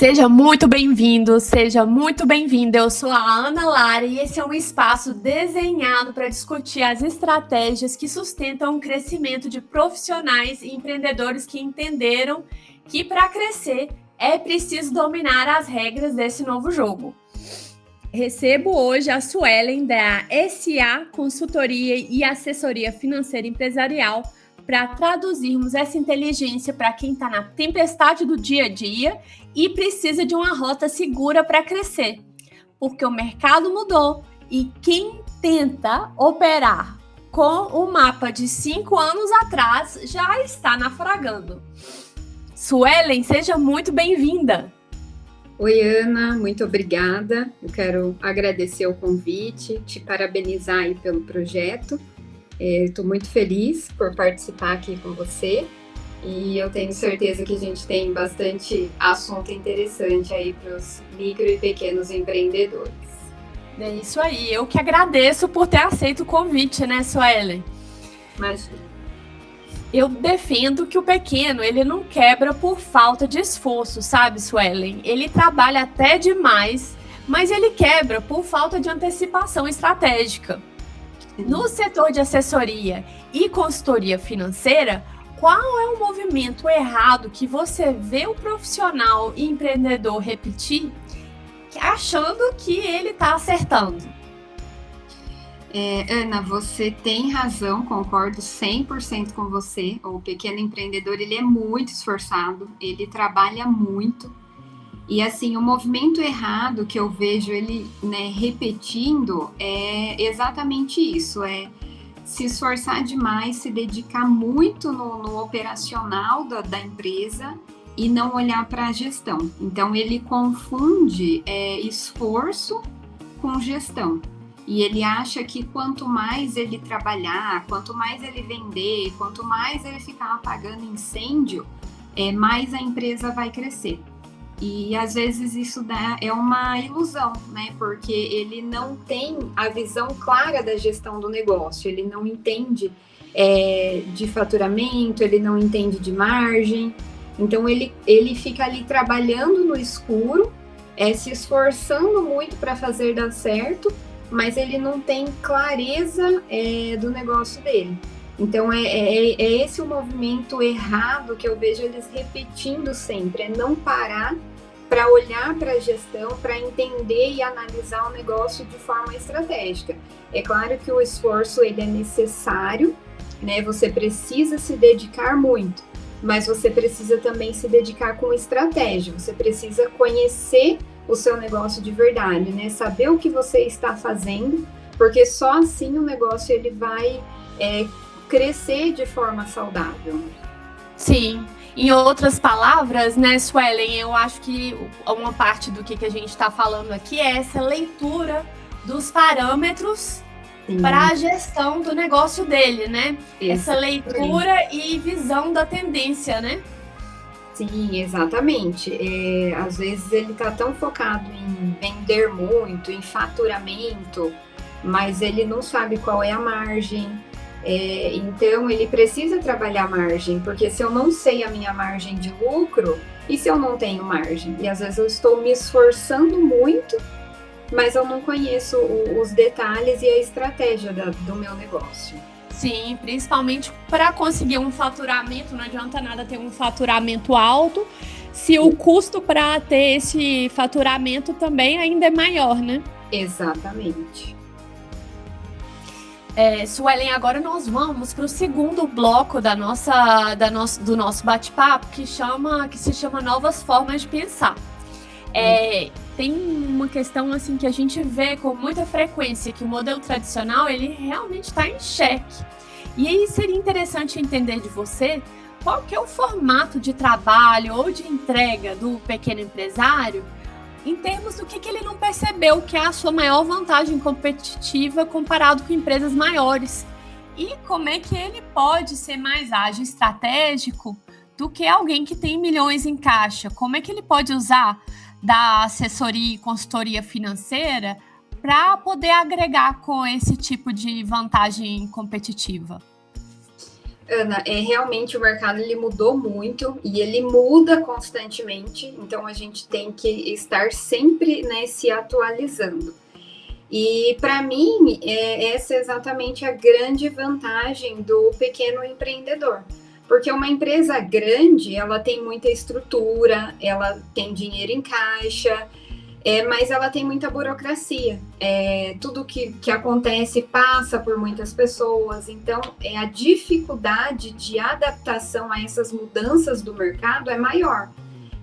Seja muito bem-vindo, seja muito bem-vinda. Eu sou a Ana Lara e esse é um espaço desenhado para discutir as estratégias que sustentam o crescimento de profissionais e empreendedores que entenderam que para crescer é preciso dominar as regras desse novo jogo. Recebo hoje a Suelen da SA Consultoria e Assessoria Financeira Empresarial para traduzirmos essa inteligência para quem está na tempestade do dia a dia e precisa de uma rota segura para crescer. Porque o mercado mudou e quem tenta operar com o mapa de 5 anos atrás já está naufragando. Suelen, seja muito bem-vinda. Oi, Ana, muito obrigada. Eu quero agradecer o convite, te parabenizar aí pelo projeto. Estou muito feliz por participar aqui com você e eu tenho certeza que a gente tem bastante assunto interessante aí para os micro e pequenos empreendedores. É isso aí, eu que agradeço por ter aceito o convite, né, Suelen? Imagina. Eu defendo que o pequeno, ele não quebra por falta de esforço, sabe, Suelen? Ele trabalha até demais, mas ele quebra por falta de antecipação estratégica. No setor de assessoria e consultoria financeira, qual é o movimento errado que você vê o profissional e empreendedor repetir, achando que ele está acertando? Ana, você tem razão, concordo 100% com você. O pequeno empreendedor, ele é muito esforçado, ele trabalha muito. E assim, o movimento errado que eu vejo ele, repetindo é exatamente isso, é se esforçar demais, se dedicar muito no operacional da empresa e não olhar para a gestão. Então, ele confunde esforço com gestão. E ele acha que quanto mais ele trabalhar, quanto mais ele vender, quanto mais ele ficar apagando incêndio, mais a empresa vai crescer. E às vezes isso é uma ilusão, né? Porque ele não tem a visão clara da gestão do negócio, ele não entende de faturamento, ele não entende de margem. Então ele fica ali trabalhando no escuro, se esforçando muito para fazer dar certo, mas ele não tem clareza do negócio dele. Então é esse o movimento errado que eu vejo eles repetindo sempre, é não parar para olhar para a gestão, para entender e analisar o negócio de forma estratégica. É claro que o esforço ele é necessário, né? Você precisa se dedicar muito, mas você precisa também se dedicar com estratégia. Você precisa conhecer o seu negócio de verdade, né? Saber o que você está fazendo, porque só assim o negócio ele vai crescer de forma saudável. Sim. Em outras palavras, né, Suelen, eu acho que uma parte do que a gente está falando aqui é essa leitura dos parâmetros para a gestão do negócio dele, né? Essa leitura e visão da tendência, né? Sim, exatamente. Às vezes ele está tão focado em vender muito, em faturamento, mas ele não sabe qual é a margem. Então ele precisa trabalhar a margem, porque se eu não sei a minha margem de lucro, e se eu não tenho margem? E às vezes eu estou me esforçando muito, mas eu não conheço os detalhes e a estratégia do meu negócio. Sim, principalmente para conseguir um faturamento, não adianta nada ter um faturamento alto, se o custo para ter esse faturamento também ainda é maior, né? Exatamente. Suelen, agora nós vamos para o segundo bloco do nosso bate-papo, que se chama Novas Formas de Pensar. Tem uma questão assim que a gente vê com muita frequência, que o modelo tradicional ele realmente está em xeque. E aí seria interessante entender de você qual que é o formato de trabalho ou de entrega do pequeno empresário, em termos do que ele não percebeu que é a sua maior vantagem competitiva comparado com empresas maiores. E como é que ele pode ser mais ágil, estratégico, do que alguém que tem milhões em caixa? Como é que ele pode usar da assessoria e consultoria financeira para poder agregar com esse tipo de vantagem competitiva? Ana, realmente o mercado ele mudou muito e ele muda constantemente, então a gente tem que estar sempre, né, se atualizando. E para mim, essa é exatamente a grande vantagem do pequeno empreendedor. Porque uma empresa grande, ela tem muita estrutura, ela tem dinheiro em caixa, mas ela tem muita burocracia. Tudo que acontece passa por muitas pessoas, então a dificuldade de adaptação a essas mudanças do mercado é maior.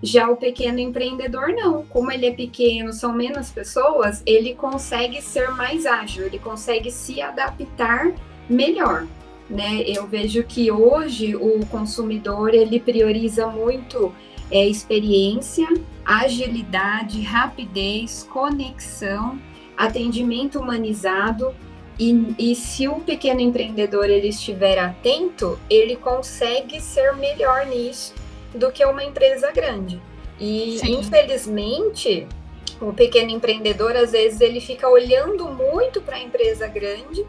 Já o pequeno empreendedor não, como ele é pequeno, são menos pessoas, ele consegue ser mais ágil, ele consegue se adaptar melhor, né? Eu vejo que hoje o consumidor ele prioriza muito experiência, agilidade, rapidez, conexão, atendimento humanizado. E se o pequeno empreendedor ele estiver atento, ele consegue ser melhor nisso do que uma empresa grande. E, sim, infelizmente, o pequeno empreendedor, às vezes, ele fica olhando muito para a empresa grande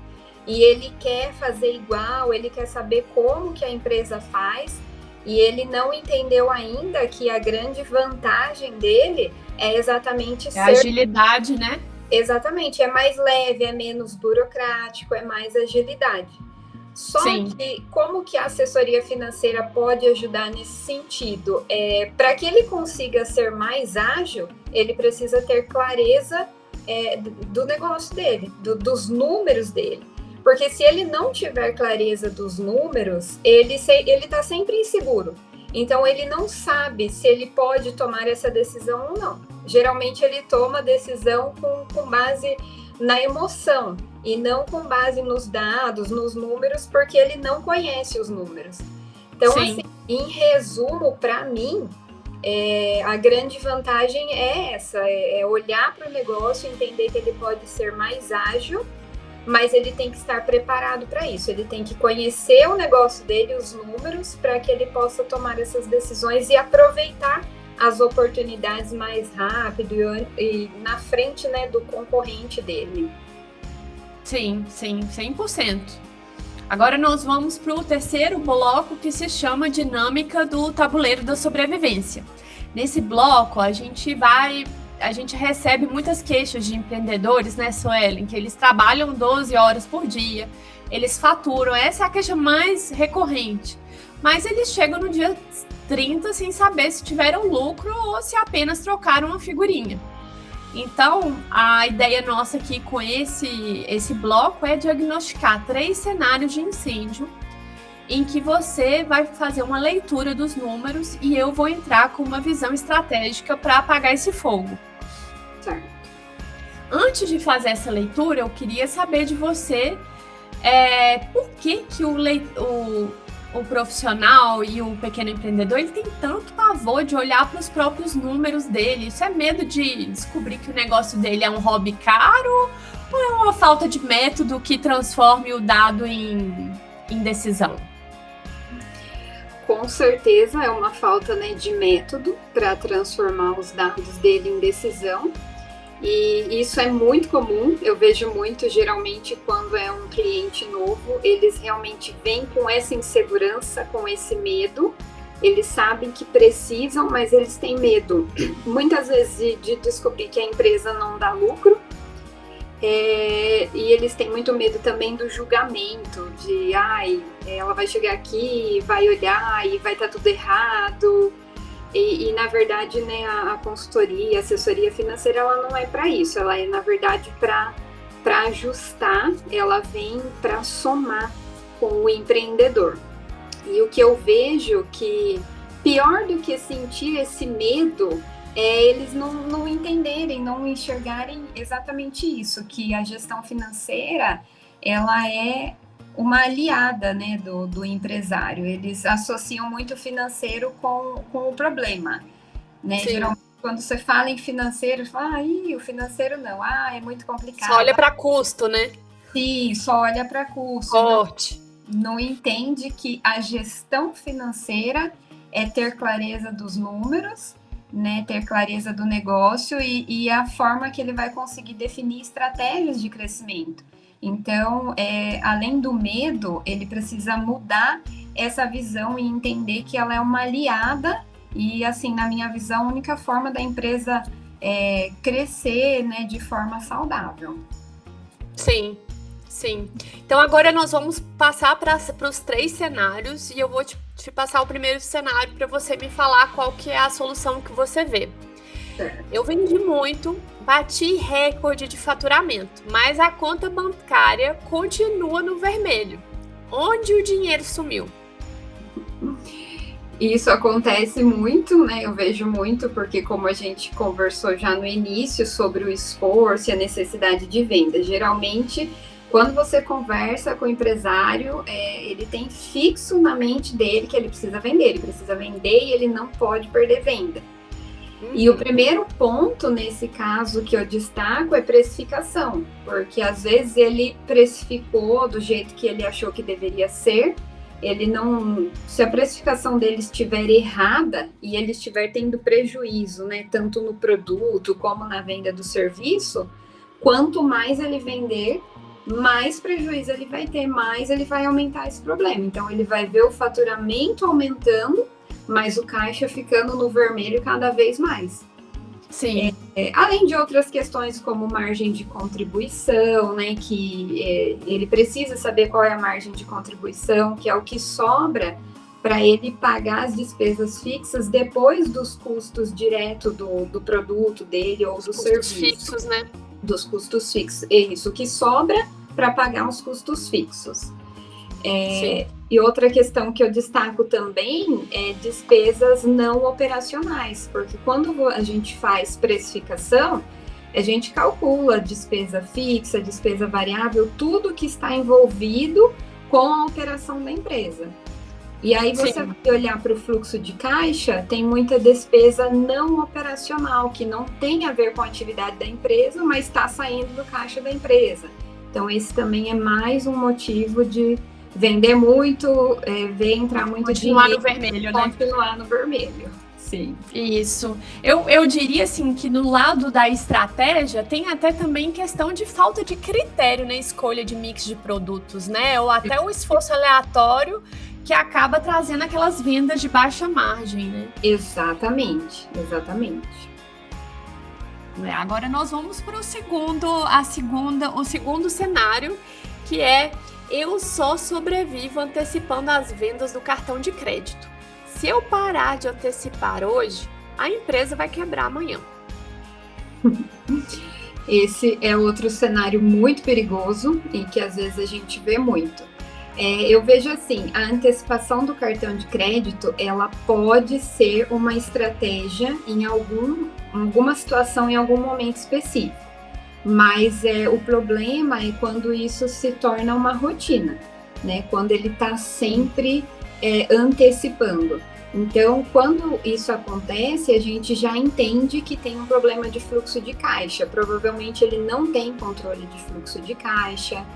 e ele quer fazer igual, ele quer saber como que a empresa faz e ele não entendeu ainda que a grande vantagem dele é exatamente ser... agilidade, né? Exatamente, é mais leve, é menos burocrático, é mais agilidade. Só Sim. que como que a assessoria financeira pode ajudar nesse sentido? Para que ele consiga ser mais ágil, ele precisa ter clareza do negócio dele, dos números dele. Porque se ele não tiver clareza dos números, ele está sempre inseguro. Então, ele não sabe se ele pode tomar essa decisão ou não. Geralmente, ele toma a decisão com base na emoção e não com base nos dados, nos números, porque ele não conhece os números. Então, Sim. assim, em resumo, para mim, a grande vantagem é essa, é olhar para o negócio, entender que ele pode ser mais ágil, mas ele tem que estar preparado para isso, ele tem que conhecer o negócio dele, os números, para que ele possa tomar essas decisões e aproveitar as oportunidades mais rápido e na frente, né, do concorrente dele. Sim, 100%. Agora nós vamos para o terceiro bloco, que se chama Dinâmica do Tabuleiro da Sobrevivência. Nesse bloco, a gente recebe muitas queixas de empreendedores, né, Suelen, que eles trabalham 12 horas por dia, eles faturam, essa é a queixa mais recorrente, mas eles chegam no dia 30 sem saber se tiveram lucro ou se apenas trocaram uma figurinha. Então, a ideia nossa aqui com esse bloco é diagnosticar 3 cenários de incêndio em que você vai fazer uma leitura dos números e eu vou entrar com uma visão estratégica para apagar esse fogo. Certo. Antes de fazer essa leitura, eu queria saber de você por que o profissional e o pequeno empreendedor ele tem tanto pavor de olhar para os próprios números dele. Isso é medo de descobrir que o negócio dele é um hobby caro ou é uma falta de método que transforme o dado em decisão? Com certeza é uma falta, né, de método para transformar os dados dele em decisão. E isso é muito comum, eu vejo muito, geralmente, quando é um cliente novo, eles realmente vêm com essa insegurança, com esse medo, eles sabem que precisam, mas eles têm medo, muitas vezes, de descobrir que a empresa não dá lucro, e eles têm muito medo também do julgamento, de, ela vai chegar aqui, vai olhar e vai estar tudo errado. E na verdade, né, a consultoria, a assessoria financeira, ela não é para isso, ela é, na verdade, para ajustar, ela vem para somar com o empreendedor. E o que eu vejo que, pior do que sentir esse medo, é eles não entenderem, não enxergarem exatamente isso, que a gestão financeira, ela é uma aliada, né, do empresário. Eles associam muito o financeiro com o problema, né? Sim. Geralmente, quando você fala em financeiro, você fala, o financeiro não, é muito complicado. Só olha para custo, né? Sim, só olha para custo. Corte. Não entende que a gestão financeira é ter clareza dos números, né, ter clareza do negócio e a forma que ele vai conseguir definir estratégias de crescimento. Então, além do medo, ele precisa mudar essa visão e entender que ela é uma aliada e, assim, na minha visão, a única forma da empresa crescer, né, de forma saudável. Sim, sim. Então agora nós vamos passar para os 3 cenários e eu vou te passar o primeiro cenário para você me falar qual que é a solução que você vê. Eu vendi muito, bati recorde de faturamento, mas a conta bancária continua no vermelho. Onde o dinheiro sumiu? Isso acontece muito, né? Eu vejo muito, porque como a gente conversou já no início sobre o esforço e a necessidade de venda, geralmente, quando você conversa com o empresário, ele tem fixo na mente dele que ele precisa vender e ele não pode perder venda. E o primeiro ponto nesse caso que eu destaco é precificação, porque às vezes ele precificou do jeito que ele achou que deveria ser, se a precificação dele estiver errada e ele estiver tendo prejuízo, né, tanto no produto como na venda do serviço, quanto mais ele vender, mais prejuízo ele vai ter, mais ele vai aumentar esse problema. Então ele vai ver o faturamento aumentando, mas o caixa ficando no vermelho cada vez mais. Sim. Além de outras questões como margem de contribuição, né, que ele precisa saber qual é a margem de contribuição, que é o que sobra para ele pagar as despesas fixas depois dos custos diretos do produto dele ou do serviço. Fixos, né? Dos custos fixos. É isso que sobra para pagar os custos fixos. E outra questão que eu destaco também é despesas não operacionais, porque quando a gente faz precificação, a gente calcula despesa fixa, despesa variável, tudo que está envolvido com a operação da empresa. E aí você vai olhar para o fluxo de caixa, tem muita despesa não operacional, que não tem a ver com a atividade da empresa, mas está saindo do caixa da empresa. Então esse também é mais um motivo de vender muito, ver entrar muito continuar dinheiro, no vermelho, né? Continuar no vermelho, sim. Isso. Eu diria, assim, que no lado da estratégia tem até também questão de falta de critério na escolha de mix de produtos, né? Ou até o esforço aleatório que acaba trazendo aquelas vendas de baixa margem, né? Exatamente. Agora nós vamos para o segundo cenário, que é: eu só sobrevivo antecipando as vendas do cartão de crédito. Se eu parar de antecipar hoje, a empresa vai quebrar amanhã. Esse é outro cenário muito perigoso e que às vezes a gente vê muito. Eu vejo assim, a antecipação do cartão de crédito, ela pode ser uma estratégia em alguma situação, em algum momento específico. Mas o problema é quando isso se torna uma rotina, né? Quando ele está sempre antecipando. Então, quando isso acontece, a gente já entende que tem um problema de fluxo de caixa. Provavelmente ele não tem controle de fluxo de caixa.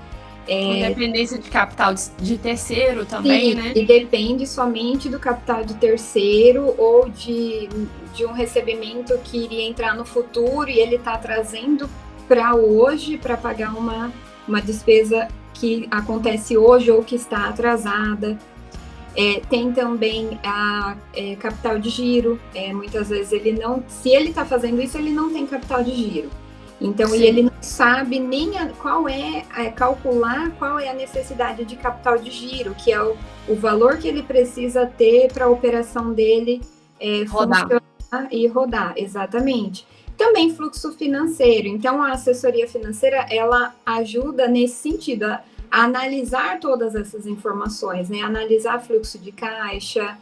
Dependência de capital de terceiro também, sim, né? E depende somente do capital de terceiro ou de um recebimento que iria entrar no futuro e ele está trazendo para hoje, para pagar uma despesa que acontece hoje ou que está atrasada. Tem também a capital de giro. Muitas vezes se ele está fazendo isso, ele não tem capital de giro. Então, e ele não sabe nem calcular qual é a necessidade de capital de giro, que é o valor que ele precisa ter para a operação dele funcionar e rodar, exatamente. Também fluxo financeiro. Então, a assessoria financeira, ela ajuda nesse sentido, a analisar todas essas informações, né? Analisar fluxo de caixa,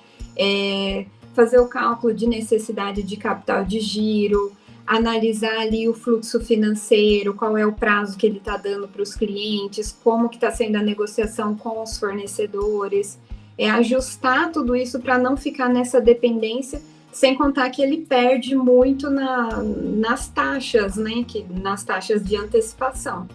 fazer o cálculo de necessidade de capital de giro, analisar ali o fluxo financeiro, qual é o prazo que ele está dando para os clientes, como que está sendo a negociação com os fornecedores, ajustar tudo isso para não ficar nessa dependência, sem contar que ele perde muito nas taxas, né? Nas taxas de antecipação.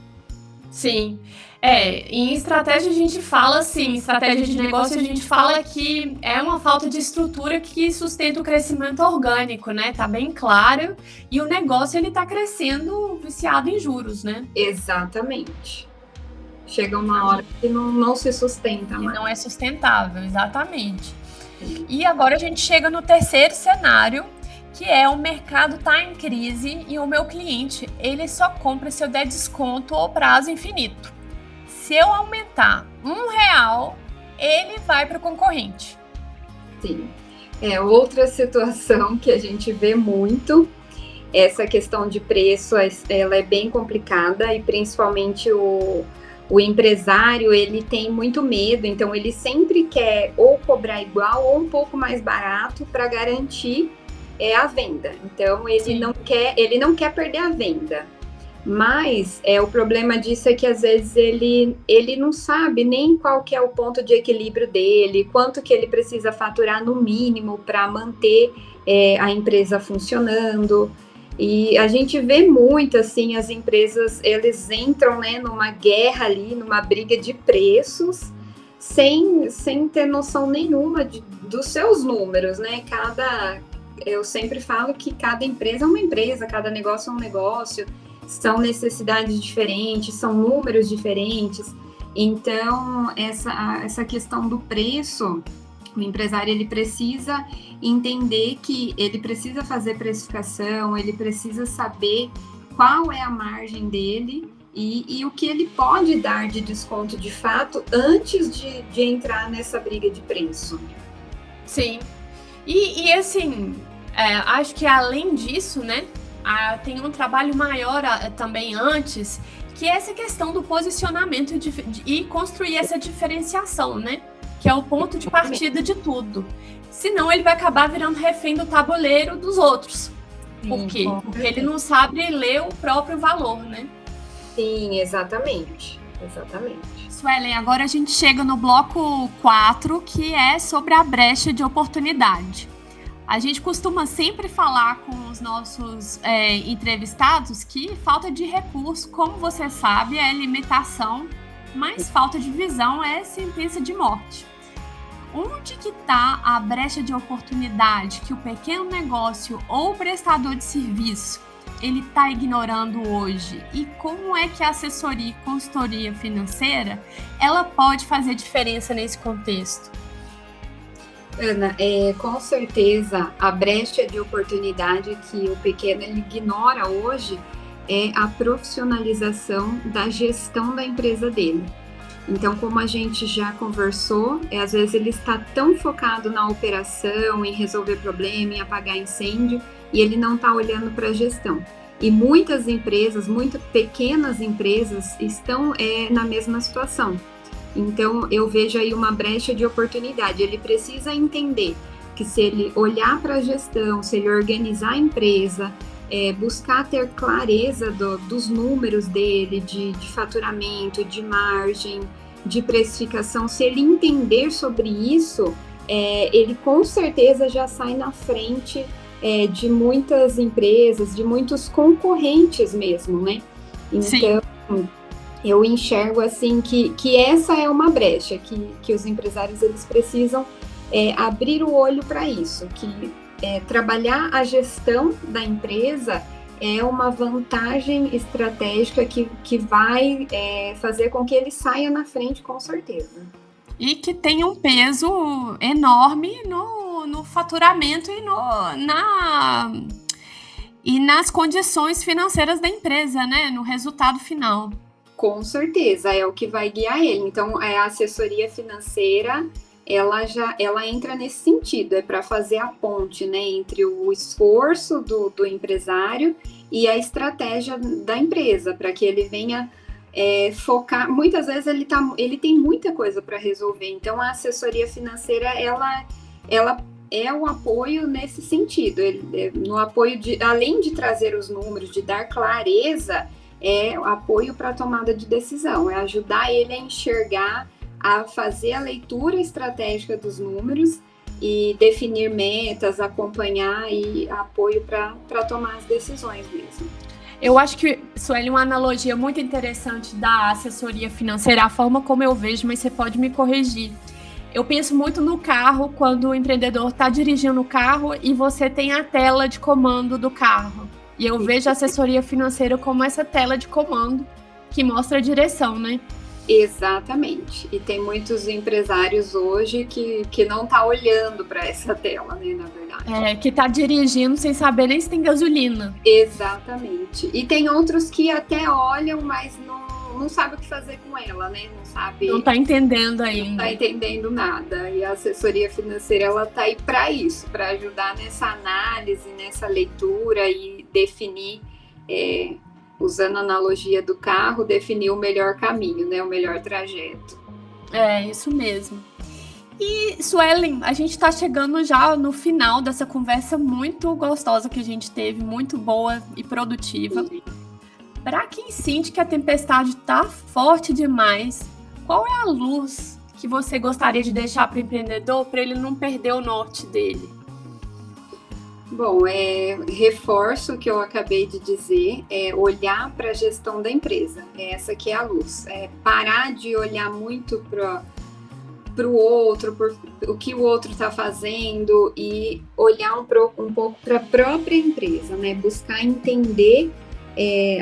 Sim. Em estratégia a gente fala assim, estratégia de negócio a gente fala que é uma falta de estrutura que sustenta o crescimento orgânico, né? Tá bem claro. E o negócio, ele tá crescendo viciado em juros, né? Exatamente. Chega uma hora que não se sustenta mais. Não é sustentável, exatamente. E agora a gente chega no terceiro cenário, que é o mercado está em crise e o meu cliente, ele só compra se eu der desconto ou prazo infinito. Se eu aumentar R$1, ele vai para o concorrente. Sim. Outra situação que a gente vê muito, essa questão de preço, ela é bem complicada e principalmente o empresário, ele tem muito medo, então ele sempre quer ou cobrar igual ou um pouco mais barato para garantir a venda. Então ele não quer perder a venda. Mas o problema disso é que às vezes ele não sabe nem qual que é o ponto de equilíbrio dele, quanto que ele precisa faturar no mínimo para manter a empresa funcionando. E a gente vê muito, assim, as empresas, eles entram, né, numa guerra ali, numa briga de preços, sem ter noção nenhuma dos seus números, né? Eu sempre falo que cada empresa é uma empresa, cada negócio é um negócio, são necessidades diferentes, são números diferentes. Então, essa questão do preço, o empresário ele precisa entender que ele precisa fazer precificação, ele precisa saber qual é a margem dele e o que ele pode dar de desconto de fato antes de entrar nessa briga de preço. Sim. E assim, acho que além disso, né, tem um trabalho maior também antes, que é essa questão do posicionamento e construir essa diferenciação, né? Que é o ponto de partida de tudo. Senão ele vai acabar virando refém do tabuleiro dos outros. Por quê? Porque ele não sabe ler o próprio valor, né? Sim, exatamente. Suelen, agora a gente chega no bloco 4, que é sobre a brecha de oportunidade. A gente costuma sempre falar com os nossos entrevistados que falta de recurso, como você sabe, é limitação, mas falta de visão é sentença de morte. Onde que está a brecha de oportunidade que o pequeno negócio ou o prestador de serviço ele está ignorando hoje? E como é que a assessoria e consultoria financeira ela pode fazer diferença nesse contexto? Ana, com certeza a brecha de oportunidade que o pequeno ele ignora hoje é a profissionalização da gestão da empresa dele. Então, como a gente já conversou, às vezes ele está tão focado na operação, em resolver problema, em apagar incêndio, e ele não está olhando para a gestão. E muitas empresas, muito pequenas empresas, estão na mesma situação. Então, eu vejo aí uma brecha de oportunidade. Ele precisa entender que se ele olhar para a gestão, se ele organizar a empresa, buscar ter clareza dos números dele, de faturamento, de margem, de precificação, se ele entender sobre isso, ele com certeza já sai na frente de muitas empresas, de muitos concorrentes mesmo, né? Então, sim, eu enxergo assim que essa é uma brecha, que os empresários eles precisam abrir o olho para isso, que trabalhar a gestão da empresa é uma vantagem estratégica que vai fazer com que ele saia na frente, com certeza. E que tem um peso enorme no faturamento e nas condições financeiras da empresa, né? No resultado final. Com certeza, é o que vai guiar ele. Então, a assessoria financeira ela entra nesse sentido, para fazer a ponte, né, entre o esforço do empresário e a estratégia da empresa, para que ele venha focar. Muitas vezes ele tem muita coisa para resolver, então a assessoria financeira ela é o apoio nesse sentido, no apoio além de trazer os números, de dar clareza, é o apoio para a tomada de decisão, é ajudar ele a enxergar, a fazer a leitura estratégica dos números e definir metas, acompanhar e apoio para tomar as decisões mesmo. Eu acho que, Sueli, uma analogia muito interessante da assessoria financeira, a forma como eu vejo, mas você pode me corrigir. Eu penso muito no carro, quando o empreendedor está dirigindo o carro e você tem a tela de comando do carro. E eu vejo a assessoria financeira como essa tela de comando que mostra a direção, né? Exatamente. E tem muitos empresários hoje que não tá olhando para essa tela, né, na verdade. Que tá dirigindo sem saber nem se tem gasolina. Exatamente. E tem outros que até olham, mas não sabe o que fazer com ela, né? Não sabe. Não tá entendendo ainda. Não tá entendendo nada. E a assessoria financeira, ela tá aí para isso, para ajudar nessa análise, nessa leitura e definir, usando a analogia do carro, definir o melhor caminho, né? O melhor trajeto. Isso mesmo. E, Suelen, a gente está chegando já no final dessa conversa muito gostosa que a gente teve, muito boa e produtiva. Para quem sente que a tempestade está forte demais, qual é a luz que você gostaria de deixar para o empreendedor para ele não perder o norte dele? Bom, reforço o que eu acabei de dizer, olhar para a gestão da empresa. Essa que é a luz. Parar de olhar muito para o outro, por o que o outro está fazendo e olhar um pouco para a própria empresa, né? Buscar entender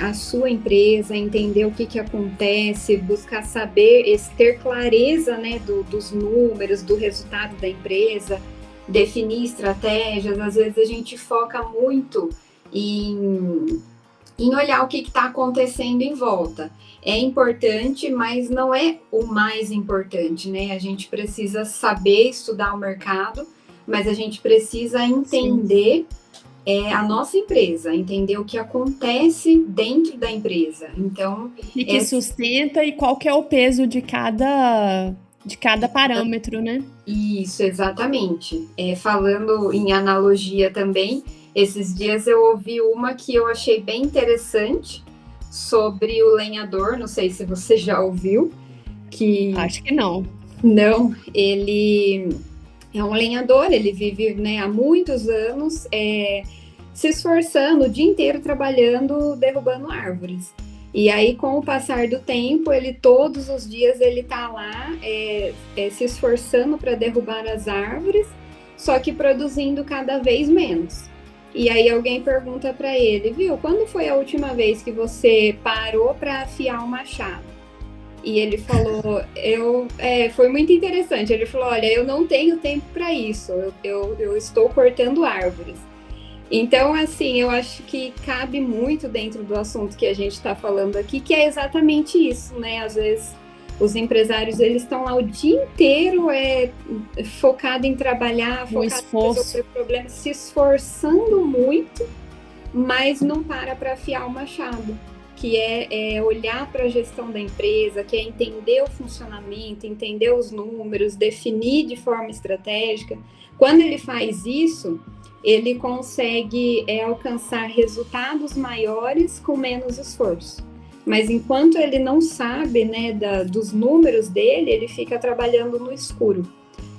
a sua empresa, entender o que acontece, buscar saber, ter clareza, né, dos números, do resultado da empresa, definir estratégias. Às vezes a gente foca muito em olhar o que está acontecendo em volta. É importante, mas não é o mais importante, né? A gente precisa saber estudar o mercado, mas a gente precisa entender a nossa empresa, entender o que acontece dentro da empresa. Então, e que sustenta e qual que é o peso de cada parâmetro, né? Isso, exatamente. Falando em analogia também, esses dias eu ouvi uma que eu achei bem interessante sobre o lenhador, não sei se você já ouviu. Acho que não. Não, ele é um lenhador, ele vive, né, há muitos anos se esforçando o dia inteiro trabalhando, derrubando árvores. E aí, com o passar do tempo, todos os dias ele tá lá se esforçando para derrubar as árvores, só que produzindo cada vez menos. E aí alguém pergunta para ele, viu, quando foi a última vez que você parou para afiar o machado? E ele falou, foi muito interessante, ele falou, olha, eu não tenho tempo para isso, eu estou cortando árvores. Então, assim, eu acho que cabe muito dentro do assunto que a gente está falando aqui, que é exatamente isso, né? Às vezes, os empresários, eles estão lá o dia inteiro focado em trabalhar, focado em resolver problemas, se esforçando muito, mas não para afiar o machado, que é olhar para a gestão da empresa, que é entender o funcionamento, entender os números, definir de forma estratégica. Quando ele faz isso, ele consegue alcançar resultados maiores com menos esforço. Mas enquanto ele não sabe, né, dos números dele, ele fica trabalhando no escuro.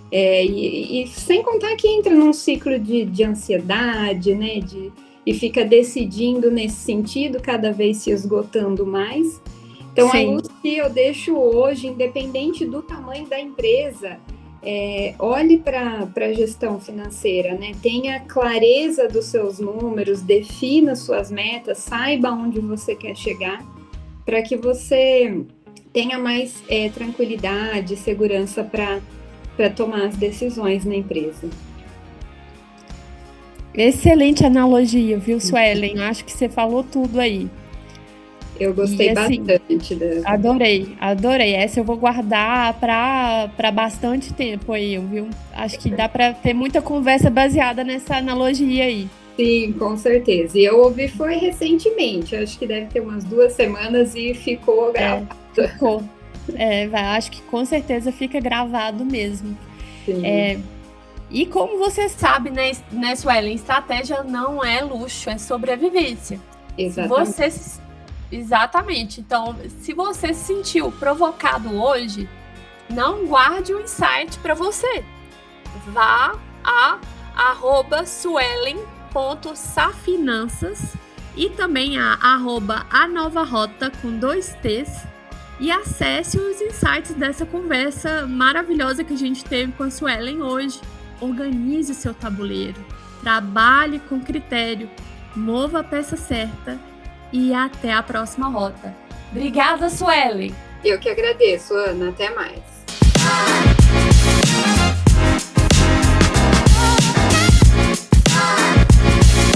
E sem contar que entra num ciclo de ansiedade, né, e fica decidindo nesse sentido, cada vez se esgotando mais. Então, sim, a luz que eu deixo hoje, independente do tamanho da empresa, olhe para a gestão financeira, né? Tenha clareza dos seus números, defina suas metas, saiba onde você quer chegar, para que você tenha mais tranquilidade e segurança para tomar as decisões na empresa. Excelente analogia, viu, Suelen? Acho que você falou tudo aí. Eu gostei bastante dessa. Adorei. Essa eu vou guardar para bastante tempo aí, viu? Acho que dá para ter muita conversa baseada nessa analogia aí. Sim, com certeza. E eu ouvi foi recentemente, acho que deve ter umas 2 semanas e ficou gravado. Ficou. Acho que com certeza fica gravado mesmo. Sim. E como você sabe, né, Suelen, estratégia não é luxo, é sobrevivência. Exatamente. Exatamente. Então, se você se sentiu provocado hoje, não guarde o insight para você. Vá a @suelen.safinanças e também a @anovarota com 2 T's e acesse os insights dessa conversa maravilhosa que a gente teve com a Suelen hoje. Organize o seu tabuleiro, trabalhe com critério, mova a peça certa e até a próxima rota. Obrigada, Suelen! Eu que agradeço, Ana. Até mais.